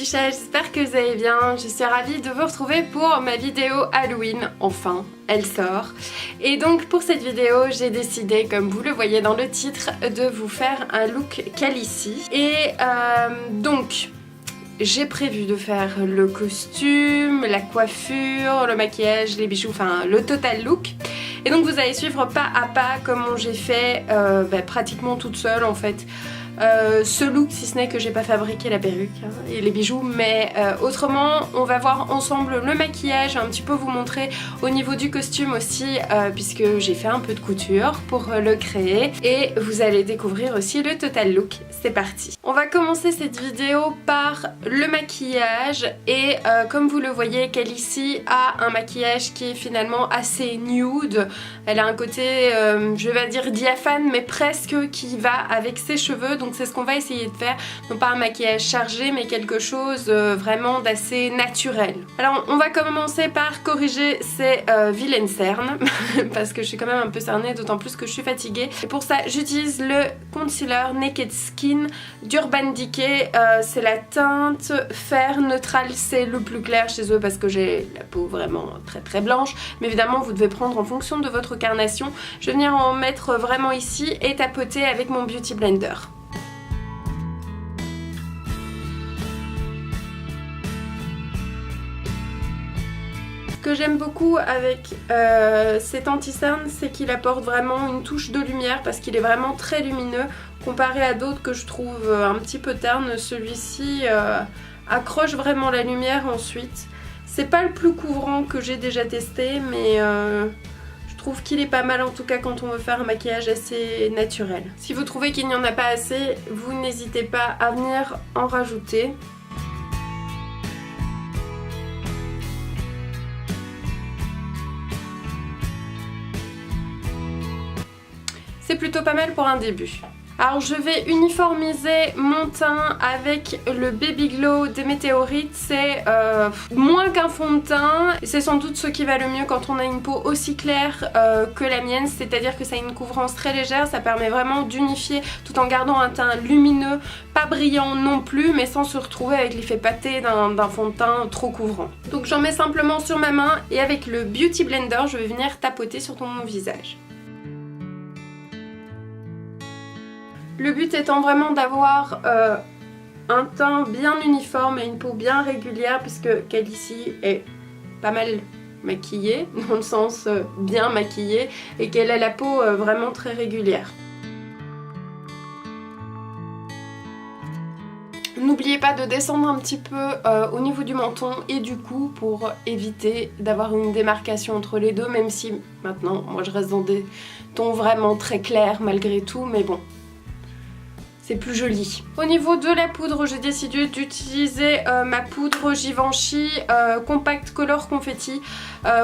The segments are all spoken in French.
petits chats, j'espère que vous allez bien. Je suis ravie de vous retrouver pour ma vidéo Halloween. Enfin, elle sort. Et donc pour cette vidéo, j'ai décidé, comme vous le voyez dans le titre, de vous faire un look Khaleesi. Et donc... j'ai prévu de faire le costume, la coiffure, le maquillage, les bijoux, enfin le total look. Et donc vous allez suivre pas à pas comment j'ai fait pratiquement toute seule en fait. Ce look, si ce n'est que j'ai pas fabriqué la perruque et les bijoux, mais autrement on va voir ensemble le maquillage, un petit peu vous montrer au niveau du costume aussi puisque j'ai fait un peu de couture pour le créer, et vous allez découvrir aussi le total look. C'est parti. On va commencer cette vidéo par le maquillage et comme vous le voyez, Khaleesi a un maquillage qui est finalement assez nude. Elle a un côté je vais dire diaphane, mais presque, qui va avec ses cheveux. Donc c'est ce qu'on va essayer de faire, non pas un maquillage chargé mais quelque chose vraiment d'assez naturel. Alors on va commencer par corriger ces vilaines cernes parce que je suis quand même un peu cernée, d'autant plus que je suis fatiguée. Et pour ça j'utilise le concealer Naked Skin d'Urban Decay. C'est la teinte fer neutral, c'est le plus clair chez eux parce que j'ai la peau vraiment très blanche, mais évidemment vous devez prendre en fonction de votre carnation. Je vais venir en mettre vraiment ici et tapoter avec mon Beauty Blender. Ce que j'aime beaucoup avec cet anti-cerne, c'est qu'il apporte vraiment une touche de lumière parce qu'il est vraiment très lumineux comparé à d'autres que je trouve un petit peu ternes. Celui-ci accroche vraiment la lumière ensuite. C'est pas le plus couvrant que j'ai déjà testé, mais je trouve qu'il est pas mal en tout cas quand on veut faire un maquillage assez naturel. Si vous trouvez qu'il n'y en a pas assez, vous n'hésitez pas à venir en rajouter. C'est plutôt pas mal pour un début. Alors je vais uniformiser mon teint avec le Baby Glow des Météorites. C'est moins qu'un fond de teint. C'est sans doute ce qui va le mieux quand on a une peau aussi claire que la mienne. C'est-à-dire que ça a une couvrance très légère. Ça permet vraiment d'unifier tout en gardant un teint lumineux, pas brillant non plus, mais sans se retrouver avec l'effet pâté d'un fond de teint trop couvrant. Donc j'en mets simplement sur ma main et avec le Beauty Blender, je vais venir tapoter sur tout mon visage. Le but étant vraiment d'avoir un teint bien uniforme et une peau bien régulière, puisque Khaleesi est pas mal maquillée, dans le sens bien maquillée, et qu'elle a la peau vraiment très régulière. N'oubliez pas de descendre un petit peu au niveau du menton et du cou pour éviter d'avoir une démarcation entre les deux, même si maintenant moi je reste dans des tons vraiment très clairs malgré tout, mais bon, c'est plus joli. Au niveau de la poudre, j'ai décidé d'utiliser ma poudre Givenchy Compact Color Confetti.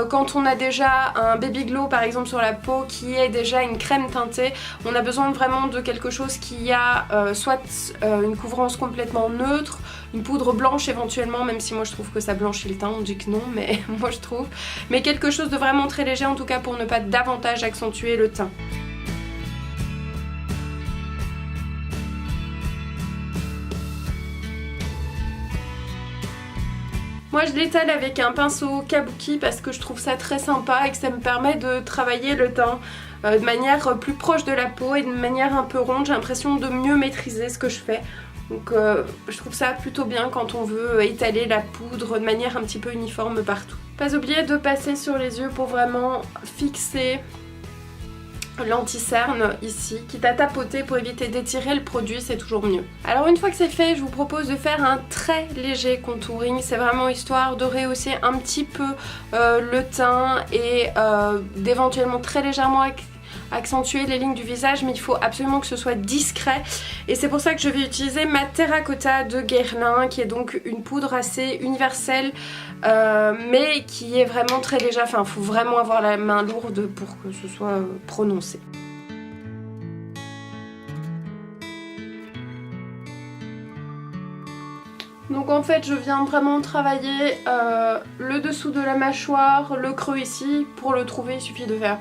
Quand on a déjà un Baby Glow par exemple sur la peau qui est déjà une crème teintée, on a besoin vraiment de quelque chose qui a soit une couvrance complètement neutre, une poudre blanche éventuellement, même si moi je trouve que ça blanchit le teint, on dit que non, mais moi je trouve. Mais quelque chose de vraiment très léger en tout cas pour ne pas davantage accentuer le teint. Moi je l'étale avec un pinceau kabuki parce que je trouve ça très sympa et que ça me permet de travailler le teint de manière plus proche de la peau et de manière un peu ronde. J'ai l'impression de mieux maîtriser ce que je fais. Donc je trouve ça plutôt bien quand on veut étaler la poudre de manière un petit peu uniforme partout. Pas oublier de passer sur les yeux pour vraiment fixer l'anti-cerne ici, quitte à tapoter pour éviter d'étirer le produit, c'est toujours mieux. Alors une fois que c'est fait, je vous propose de faire un très léger contouring. C'est vraiment histoire de rehausser un petit peu le teint et d'éventuellement très légèrement accentuer les lignes du visage, mais il faut absolument que ce soit discret, et c'est pour ça que je vais utiliser ma Terracotta de Guerlain, qui est donc une poudre assez universelle mais qui est vraiment très légère. Enfin, il faut vraiment avoir la main lourde pour que ce soit prononcé. Donc en fait je viens vraiment travailler le dessous de la mâchoire, le creux ici. Pour le trouver il suffit de faire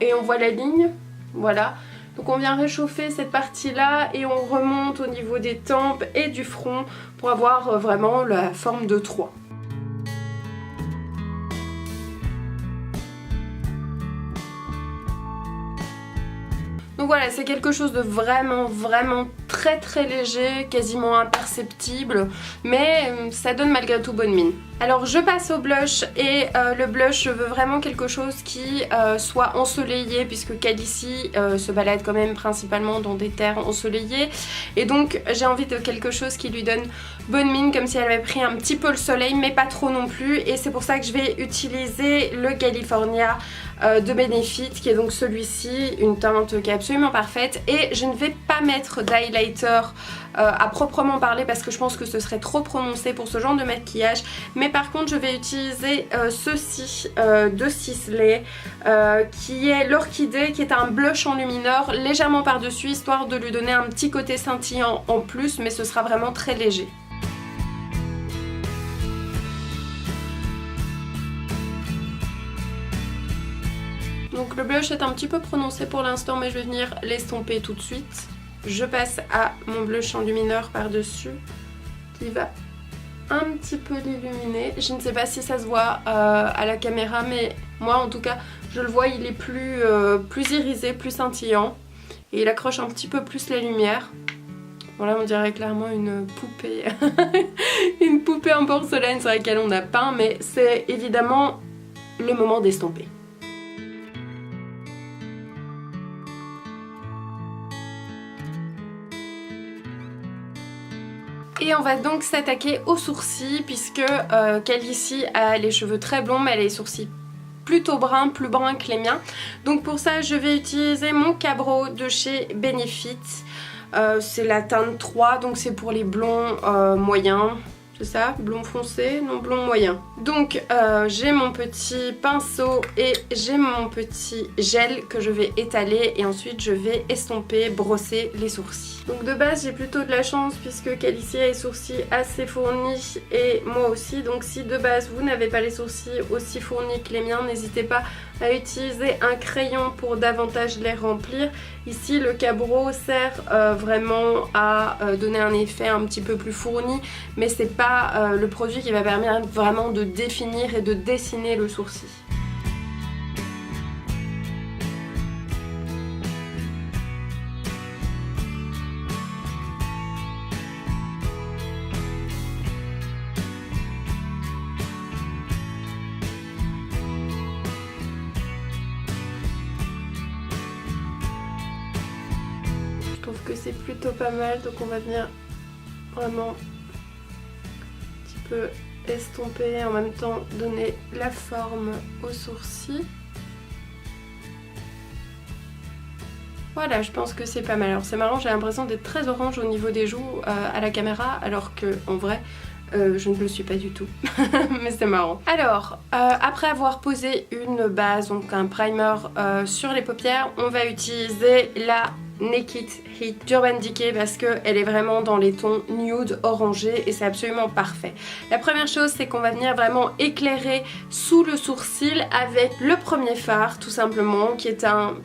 et on voit la ligne, voilà. Donc on vient réchauffer cette partie-là et on remonte au niveau des tempes et du front pour avoir vraiment la forme de 3. Donc voilà, c'est quelque chose de vraiment très léger, quasiment imperceptible, mais ça donne malgré tout bonne mine. Alors je passe au blush et le blush, je veux vraiment quelque chose qui soit ensoleillé puisque Calici se balade quand même principalement dans des terres ensoleillées et donc j'ai envie de quelque chose qui lui donne bonne mine comme si elle avait pris un petit peu le soleil mais pas trop non plus, et c'est pour ça que je vais utiliser le California de Benefit qui est donc celui-ci, une teinte qui est absolument parfaite, et je ne vais pas mettre d'highlighter à proprement parler parce que je pense que ce serait trop prononcé pour ce genre de maquillage, mais par contre je vais utiliser ceci de Sisley qui est l'orchidée, qui est un blush enlumineur légèrement par dessus histoire de lui donner un petit côté scintillant en plus, mais ce sera vraiment très léger. Donc le blush est un petit peu prononcé pour l'instant, mais je vais venir l'estomper tout de suite. Je passe à mon blush enlumineur par-dessus qui va un petit peu l'illuminer. Je ne sais pas si ça se voit à la caméra, mais moi en tout cas je le vois, il est plus irisé, plus scintillant et il accroche un petit peu plus la lumière. Voilà, on dirait clairement une poupée, une poupée en porcelaine sur laquelle on a peint, mais c'est évidemment le moment d'estomper. Et on va donc s'attaquer aux sourcils puisque Calici a les cheveux très blonds mais elle a les sourcils plutôt bruns, plus bruns que les miens. Donc pour ça je vais utiliser mon Cabro de chez Benefit. C'est la teinte 3, donc c'est pour les blonds moyens. C'est ça, blond foncé, non blond moyen. Donc j'ai mon petit pinceau et j'ai mon petit gel que je vais étaler et ensuite je vais estomper, brosser les sourcils. Donc de base j'ai plutôt de la chance puisque Calici a les sourcils assez fournis et moi aussi. Donc si de base vous n'avez pas les sourcils aussi fournis que les miens, n'hésitez pas à utiliser un crayon pour davantage les remplir. Ici le Cabro sert vraiment à donner un effet un petit peu plus fourni, mais c'est pas le produit qui va permettre vraiment de définir et de dessiner le sourcil. Je trouve que c'est plutôt pas mal, donc on va venir vraiment estomper et en même temps donner la forme aux sourcils. Voilà, je pense que c'est pas mal. Alors c'est marrant, j'ai l'impression d'être très orange au niveau des joues à la caméra, alors que en vrai je ne le suis pas du tout. Mais c'est marrant. Alors après avoir posé une base, donc un primer sur les paupières, on va utiliser la Naked Heat d'Urban Decay parce qu'elle est vraiment dans les tons nude orangé et c'est absolument parfait. La première chose, c'est qu'on va venir vraiment éclairer sous le sourcil avec le premier fard tout simplement, qui est un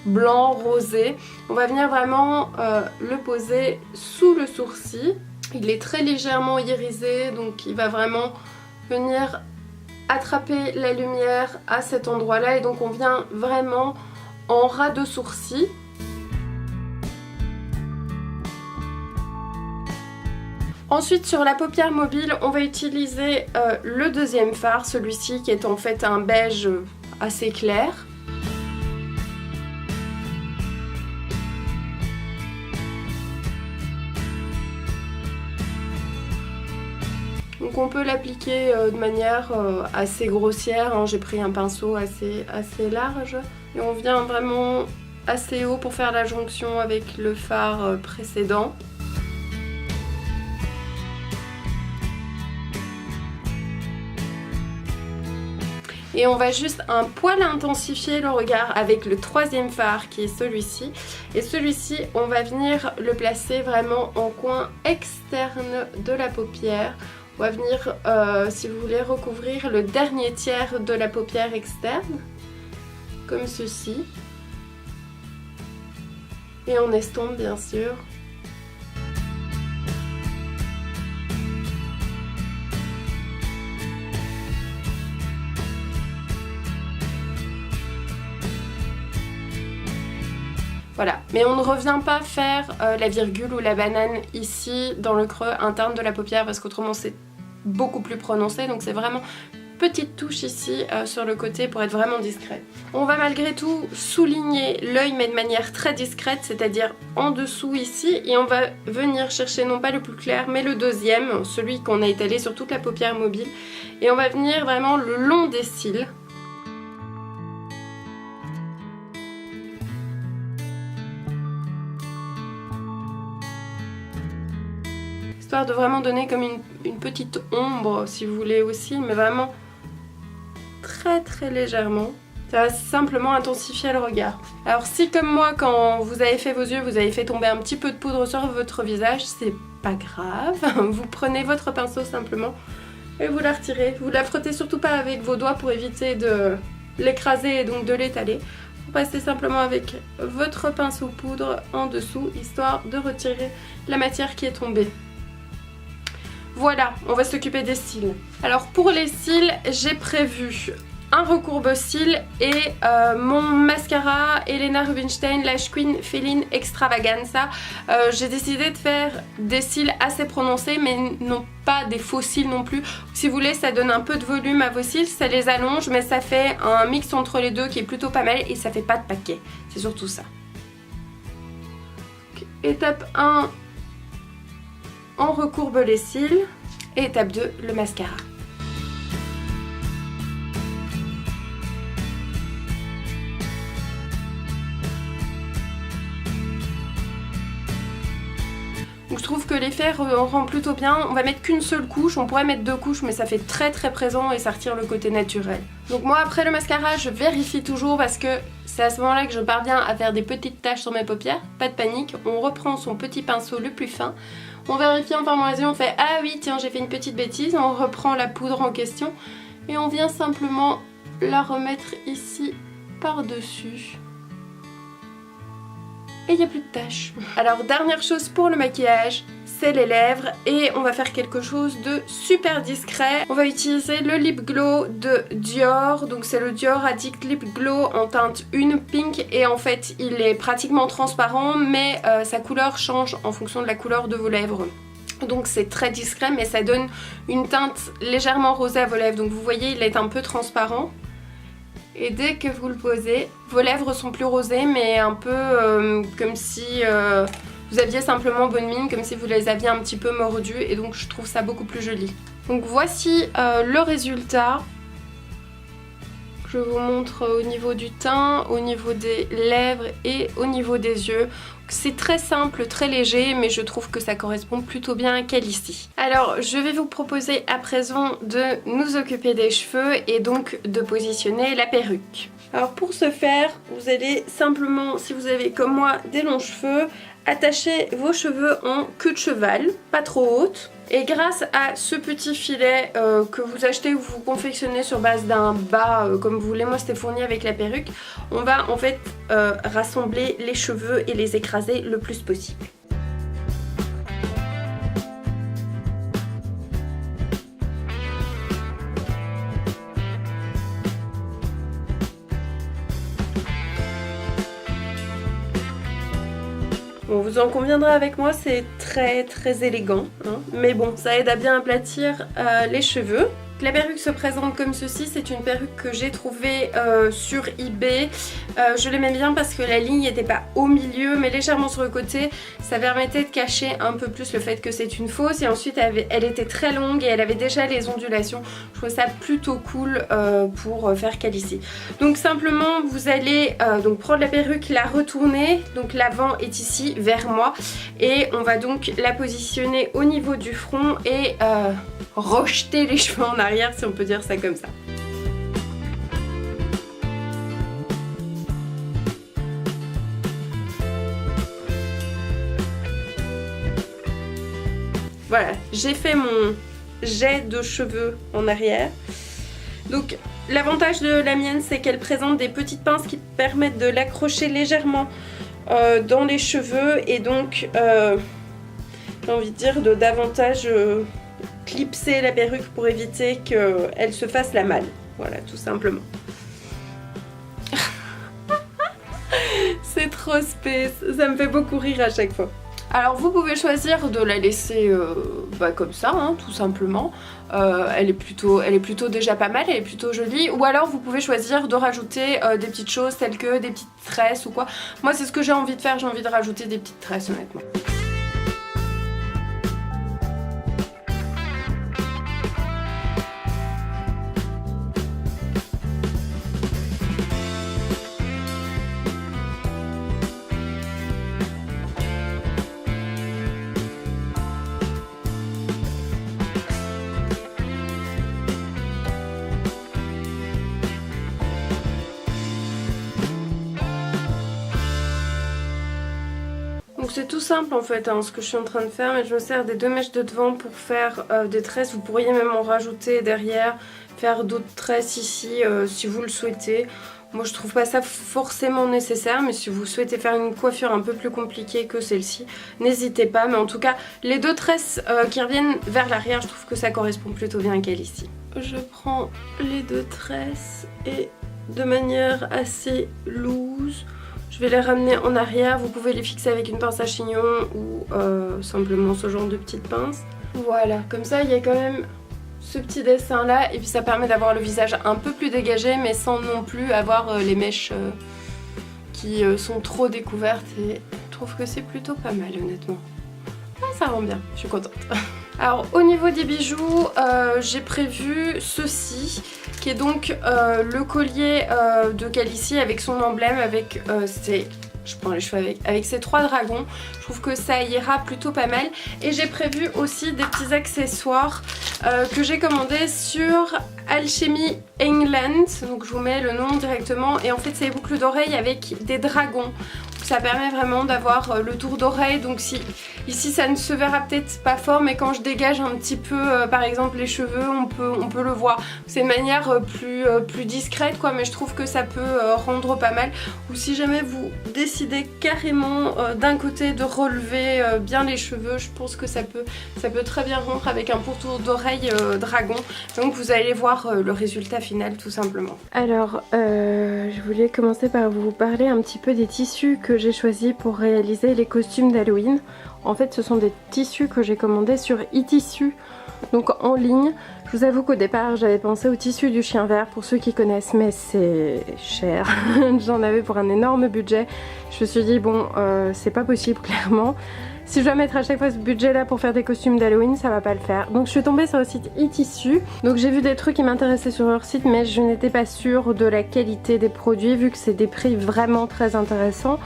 blanc rosé. On va venir vraiment le poser sous le sourcil. Il est très légèrement irisé, donc il va vraiment venir attraper la lumière à cet endroit là, et donc on vient vraiment en ras de sourcil. Ensuite sur la paupière mobile, on va utiliser le deuxième fard, celui-ci qui est en fait un beige assez clair. Donc on peut l'appliquer de manière assez grossière, hein. J'ai pris un pinceau assez large et on vient vraiment assez haut pour faire la jonction avec le fard précédent. Et on va juste un poil intensifier le regard avec le troisième fard qui est celui-ci. Et celui-ci, on va venir le placer vraiment en coin externe de la paupière. On va venir, si vous voulez, recouvrir le dernier tiers de la paupière externe, comme ceci. Et on estompe bien sûr. Voilà, mais on ne revient pas faire la virgule ou la banane ici dans le creux interne de la paupière parce qu'autrement c'est beaucoup plus prononcé, donc c'est vraiment petite touche ici sur le côté pour être vraiment discret. On va malgré tout souligner l'œil mais de manière très discrète, c'est-à-dire en dessous ici, et on va venir chercher non pas le plus clair mais le deuxième, celui qu'on a étalé sur toute la paupière mobile, et on va venir vraiment le long des cils. Histoire de vraiment donner comme une petite ombre si vous voulez aussi, mais vraiment très légèrement. Ça va simplement intensifier le regard. Alors si comme moi quand vous avez fait vos yeux, vous avez fait tomber un petit peu de poudre sur votre visage, c'est pas grave. Vous prenez votre pinceau simplement et vous la retirez. Vous la frottez surtout pas avec vos doigts pour éviter de l'écraser et donc de l'étaler. Vous passez simplement avec votre pinceau poudre en dessous, histoire de retirer la matière qui est tombée. Voilà, on va s'occuper des cils. Alors pour les cils, j'ai prévu un recourbe-cils et mon mascara Helena Rubinstein Lash Queen Feline Extravaganza. J'ai décidé de faire des cils assez prononcés mais non pas des faux cils non plus. Si vous voulez, ça donne un peu de volume à vos cils, ça les allonge mais ça fait un mix entre les deux qui est plutôt pas mal et ça fait pas de paquet. C'est surtout ça. Donc, étape 1, on recourbe les cils. Et étape 2, le mascara. Donc je trouve que l'effet rend plutôt bien. On va mettre qu'une seule couche, on pourrait mettre 2 couches mais ça fait très présent et ça retire le côté naturel. Donc moi après le mascara je vérifie toujours parce que c'est à ce moment là que je parviens à faire des petites taches sur mes paupières. Pas de panique, on reprend son petit pinceau le plus fin. On vérifie en forme on fait ah oui tiens j'ai fait une petite bêtise, on reprend la poudre en question et on vient simplement la remettre ici par dessus. Et il n'y a plus de taches. Alors dernière chose pour le maquillage, c'est les lèvres et on va faire quelque chose de super discret. On va utiliser le lip glow de Dior, donc c'est le Dior Addict Lip Glow en teinte 1 pink et en fait il est pratiquement transparent mais sa couleur change en fonction de la couleur de vos lèvres. Donc c'est très discret mais ça donne une teinte légèrement rosée à vos lèvres, donc vous voyez il est un peu transparent. Et dès que vous le posez, vos lèvres sont plus rosées mais un peu comme si vous aviez simplement bonne mine, comme si vous les aviez un petit peu mordues et donc je trouve ça beaucoup plus joli. Donc voici le résultat. Je vous montre au niveau du teint, au niveau des lèvres et au niveau des yeux. C'est très simple, très léger, mais je trouve que ça correspond plutôt bien à Calici. Alors, je vais vous proposer à présent de nous occuper des cheveux et donc de positionner la perruque. Alors pour ce faire, vous allez simplement, si vous avez comme moi des longs cheveux, attacher vos cheveux en queue de cheval, pas trop haute. Et grâce à ce petit filet que vous achetez ou vous confectionnez sur base d'un bas comme vous voulez, moi c'était fourni avec la perruque, on va en fait rassembler les cheveux et les écraser le plus possible. Bon, vous en conviendrez avec moi, c'est très élégant, hein. Mais bon, ça aide à bien aplatir les cheveux. La perruque se présente comme ceci, c'est une perruque que j'ai trouvée sur eBay. Je l'aimais bien parce que la ligne n'était pas au milieu mais légèrement sur le côté. Ça permettait de cacher un peu plus le fait que c'est une fausse et ensuite elle était très longue et elle avait déjà les ondulations. Je trouvais ça plutôt cool pour faire Calici. Donc simplement vous allez donc prendre la perruque, la retourner, donc l'avant est ici vers moi et on va donc la positionner au niveau du front et rejeter les cheveux en arrière si on peut dire ça comme ça. Voilà, j'ai fait mon jet de cheveux en arrière. Donc l'avantage de la mienne c'est qu'elle présente des petites pinces qui permettent de l'accrocher légèrement dans les cheveux et donc j'ai envie de dire de davantage clipser la perruque pour éviter qu'elle se fasse la malle. Voilà, tout simplement. C'est trop space, ça me fait beaucoup rire à chaque fois. Alors vous pouvez choisir de la laisser comme ça, hein, tout simplement. Elle est plutôt déjà pas mal, elle est plutôt jolie. Ou alors vous pouvez choisir de rajouter des petites choses telles que des petites tresses ou quoi. Moi c'est ce que j'ai envie de faire, j'ai envie de rajouter des petites tresses honnêtement. Donc c'est tout simple en fait hein, ce que je suis en train de faire, mais je me sers des deux mèches de devant pour faire des tresses. Vous pourriez même en rajouter derrière, faire d'autres tresses ici si vous le souhaitez. Moi je trouve pas ça forcément nécessaire, mais si vous souhaitez faire une coiffure un peu plus compliquée que celle-ci, n'hésitez pas. Mais en tout cas, les deux tresses qui reviennent vers l'arrière, je trouve que ça correspond plutôt bien qu'elle ici. Je prends les deux tresses et de manière assez loose, je vais les ramener en arrière. Vous pouvez les fixer avec une pince à chignon ou simplement ce genre de petite pince. Voilà, comme ça il y a quand même ce petit dessin là et puis ça permet d'avoir le visage un peu plus dégagé mais sans non plus avoir les mèches qui sont trop découvertes et je trouve que c'est plutôt pas mal honnêtement. Ah, ça rend bien, je suis contente. Alors au niveau des bijoux, j'ai prévu ceci qui est donc le collier de Calici avec son emblème, avec je prends les cheveux avec ces trois dragons. Je trouve que ça ira plutôt pas mal. Et j'ai prévu aussi des petits accessoires que j'ai commandés sur Alchemy England. Donc je vous mets le nom directement. Et en fait c'est des boucles d'oreilles avec des dragons. Ça permet vraiment d'avoir le tour d'oreille. Donc si ici ça ne se verra peut-être pas fort, mais quand je dégage un petit peu par exemple les cheveux, on peut le voir. C'est une manière plus discrète quoi, mais je trouve que ça peut rendre pas mal. Ou si jamais vous décidez carrément d'un côté de relever bien les cheveux, je pense que ça peut très bien rendre avec un pourtour d'oreille dragon. Donc vous allez voir le résultat final tout simplement. Alors je voulais commencer par vous parler un petit peu des tissus que j'ai choisi pour réaliser les costumes d'Halloween. En fait ce sont des tissus que j'ai commandés sur eTissu, donc en ligne. Je vous avoue qu'au départ j'avais pensé au tissu du chien vert pour ceux qui connaissent, mais c'est cher. J'en avais pour un énorme budget. Je me suis dit bon c'est pas possible clairement. Si je dois mettre à chaque fois ce budget là pour faire des costumes d'Halloween, ça va pas le faire. Donc je suis tombée sur le site eTissu. Donc j'ai vu des trucs qui m'intéressaient sur leur site, mais je n'étais pas sûre de la qualité des produits vu que c'est des prix vraiment très intéressants.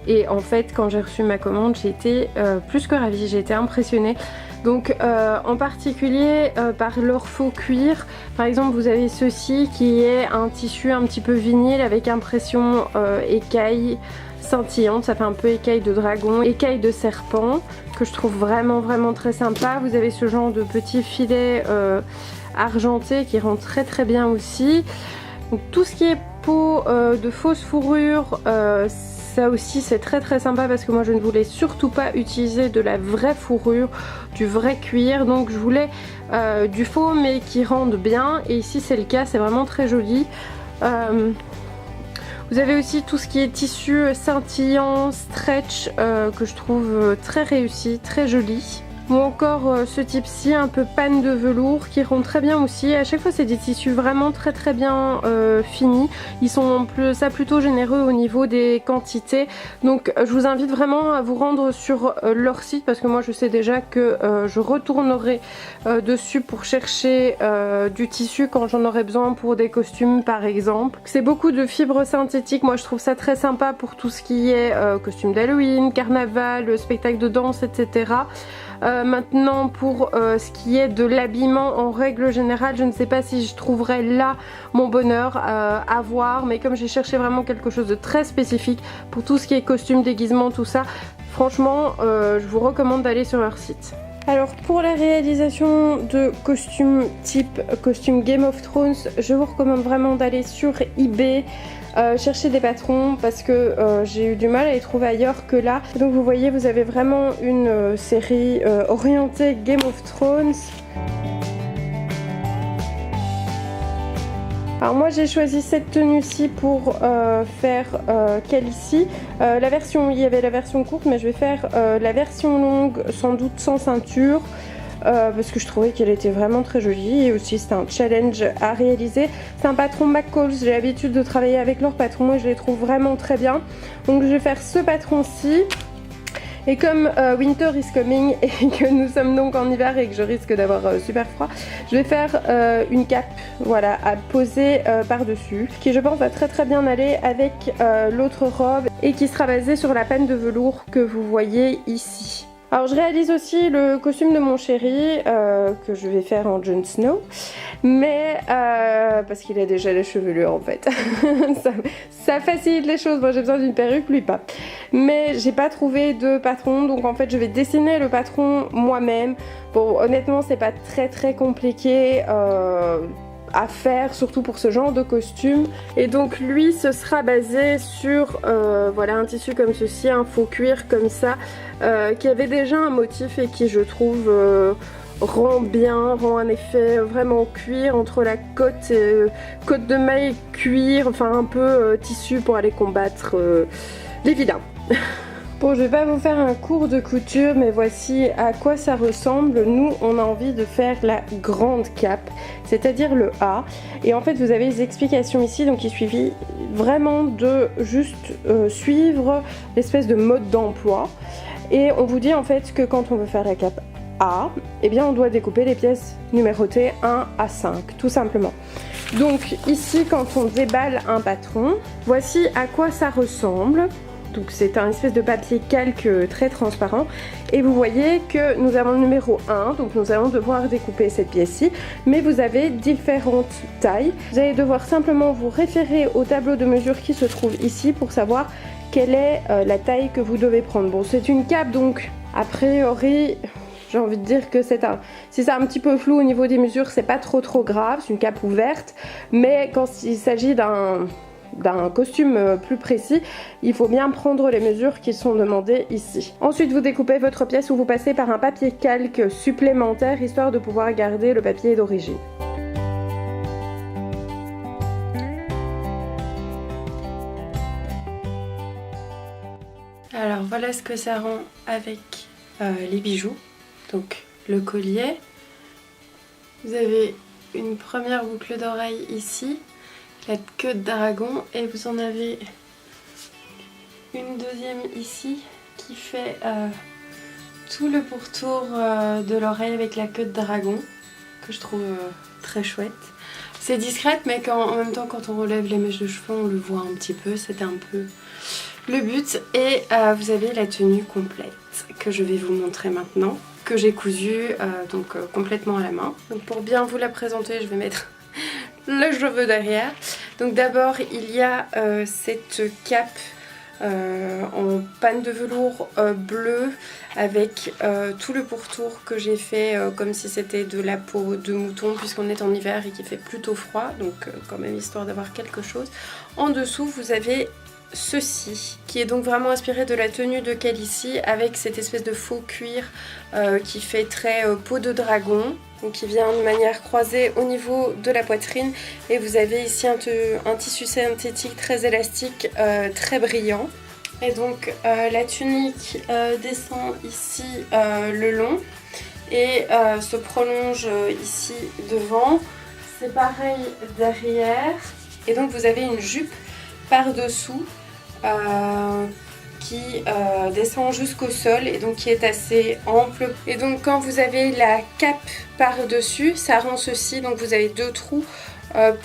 Et en fait quand j'ai reçu ma commande j'ai été plus que ravie, j'ai été impressionnée. Donc en particulier par leur faux cuir. Par exemple vous avez ceci qui est un tissu un petit peu vinyle avec impression écaille scintillante, ça fait un peu écaille de dragon, écaille de serpent, que je trouve vraiment très sympa. Vous avez ce genre de petits filets argentés qui rend très bien aussi. Donc tout ce qui est peau de fausse fourrure, ça aussi c'est très sympa parce que moi je ne voulais surtout pas utiliser de la vraie fourrure, du vrai cuir, donc je voulais du faux mais qui rende bien, et ici c'est le cas, c'est vraiment très joli. Vous avez aussi tout ce qui est tissu scintillant, stretch, que je trouve très réussi, très joli. Ou encore ce type-ci, un peu panne de velours, qui rend très bien aussi. À chaque fois c'est des tissus vraiment très bien finis. Ils sont plutôt généreux au niveau des quantités. Donc je vous invite vraiment à vous rendre sur leur site, parce que moi je sais déjà que je retournerai dessus pour chercher du tissu quand j'en aurai besoin pour des costumes par exemple. C'est beaucoup de fibres synthétiques, moi je trouve ça très sympa pour tout ce qui est costume d'Halloween, carnaval, spectacle de danse, etc. Maintenant pour ce qui est de l'habillement en règle générale, je ne sais pas si je trouverai là mon bonheur à voir, mais comme j'ai cherché vraiment quelque chose de très spécifique pour tout ce qui est costume, déguisement, tout ça, franchement je vous recommande d'aller sur leur site. Alors pour la réalisation de costumes type costume Game of Thrones, je vous recommande vraiment d'aller sur eBay. chercher des patrons parce que j'ai eu du mal à les trouver ailleurs que là. Donc vous voyez, vous avez vraiment une série orientée Game of Thrones. Alors moi j'ai choisi cette tenue-ci pour faire Khaleesi. Il y avait la version courte, mais je vais faire la version longue, sans doute sans ceinture. Parce que je trouvais qu'elle était vraiment très jolie et aussi c'est un challenge à réaliser. C'est un patron McCall, j'ai l'habitude de travailler avec leurs patrons et je les trouve vraiment très bien. Donc je vais faire ce patron-ci. Et comme winter is coming et que nous sommes donc en hiver et que je risque d'avoir super froid, je vais faire une cape, voilà, à poser par-dessus, qui je pense va très très bien aller avec l'autre robe et qui sera basée sur la panne de velours que vous voyez ici. Alors je réalise aussi le costume de mon chéri que je vais faire en Jon Snow, mais parce qu'il a déjà la chevelure en fait. ça facilite les choses. Moi j'ai besoin d'une perruque, lui pas. Mais j'ai pas trouvé de patron, donc en fait je vais dessiner le patron moi-même. Bon, honnêtement c'est pas très compliqué à faire, surtout pour ce genre de costume. Et donc lui ce sera basé sur voilà, un tissu comme ceci, un faux cuir comme ça, qui avait déjà un motif et qui je trouve rend un effet vraiment cuir entre la côte de maille cuir, enfin un peu tissu pour aller combattre les vilains. Bon, je vais pas vous faire un cours de couture, mais voici à quoi ça ressemble. Nous, on a envie de faire la grande cape, c'est-à-dire le A. Et en fait, vous avez les explications ici, donc il suffit vraiment de juste suivre l'espèce de mode d'emploi. Et on vous dit en fait que quand on veut faire la cape A, eh bien on doit découper les pièces numérotées 1 à 5, tout simplement. Donc ici, quand on déballe un patron, voici à quoi ça ressemble. Donc c'est un espèce de papier calque très transparent et vous voyez que nous avons le numéro 1, donc nous allons devoir découper cette pièce-ci, mais vous avez différentes tailles. Vous allez devoir simplement vous référer au tableau de mesure qui se trouve ici pour savoir quelle est la taille que vous devez prendre. Bon, c'est une cape, donc a priori j'ai envie de dire que si c'est un petit peu flou au niveau des mesures, c'est pas trop grave, c'est une cape ouverte, mais quand il s'agit d'un costume plus précis, il faut bien prendre les mesures qui sont demandées ici. Ensuite vous découpez votre pièce ou vous passez par un papier calque supplémentaire histoire de pouvoir garder le papier d'origine. Alors voilà ce que ça rend avec les bijoux. Donc le collier, vous avez une première boucle d'oreille ici, la queue de dragon, et vous en avez une deuxième ici qui fait tout le pourtour de l'oreille avec la queue de dragon, que je trouve très chouette. C'est discrète, mais en même temps quand on relève les mèches de cheveux on le voit un petit peu, c'était un peu le but. Et vous avez la tenue complète que je vais vous montrer maintenant, que j'ai cousue complètement à la main. Donc pour bien vous la présenter, je vais mettre le cheveu derrière. Donc d'abord il y a cette cape en panne de velours bleu avec tout le pourtour que j'ai fait comme si c'était de la peau de mouton, puisqu'on est en hiver et qu'il fait plutôt froid, donc quand même histoire d'avoir quelque chose. En dessous vous avez ceci qui est donc vraiment inspiré de la tenue de Khaleesi, avec cette espèce de faux cuir qui fait très peau de dragon, donc qui vient de manière croisée au niveau de la poitrine, et vous avez ici un tissu synthétique très élastique, très brillant. Et donc la tunique descend ici le long et se prolonge ici devant. C'est pareil derrière, et donc vous avez une jupe par-dessous qui descend jusqu'au sol et donc qui est assez ample. Et donc quand vous avez la cape par-dessus, ça rend ceci, donc vous avez deux trous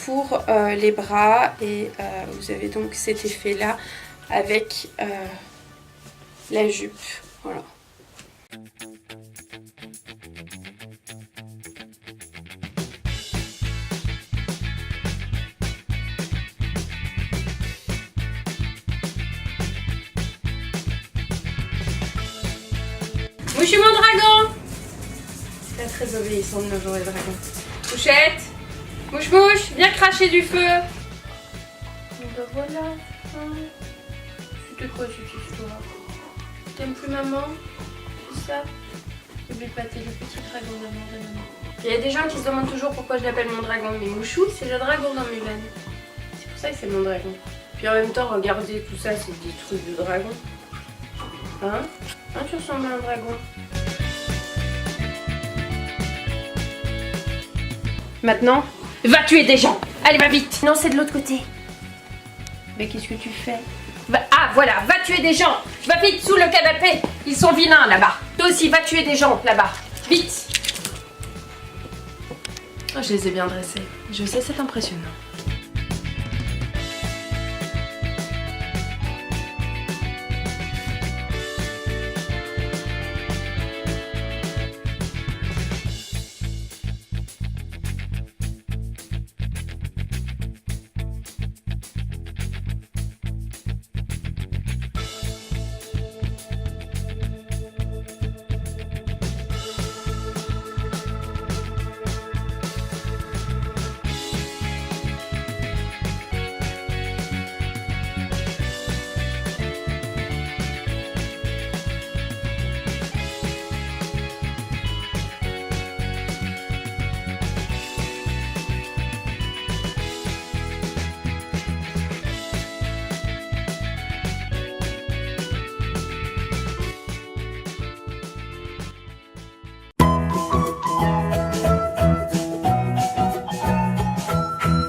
pour les bras, et vous avez donc cet effet là avec la jupe. Voilà. Mouche mon dragon! C'est pas très obéissant de nos jours les dragons. Mouchette! Mouche mouche, viens cracher du feu! ben voilà. C'était quoi cette histoire? T'aimes plus maman? C'est ça? N'oublie pas, t'es le petit dragon d'amour de maman. Il y a des gens qui se demandent toujours pourquoi je l'appelle mon dragon, mais Mouchou c'est le dragon dans Mulan. C'est pour ça que c'est mon dragon. Puis en même temps, regardez tout ça, c'est des trucs de dragon. Hein? Hein, tu ressembles à un dragon. Maintenant, va tuer des gens. Allez, va vite. Non, c'est de l'autre côté. Mais qu'est-ce que tu fais? Ah, voilà, va tuer des gens. Va vite sous le canapé. Ils sont vilains là-bas. Toi aussi, va tuer des gens là-bas. Vite. Oh, je les ai bien dressés. Je sais, c'est impressionnant.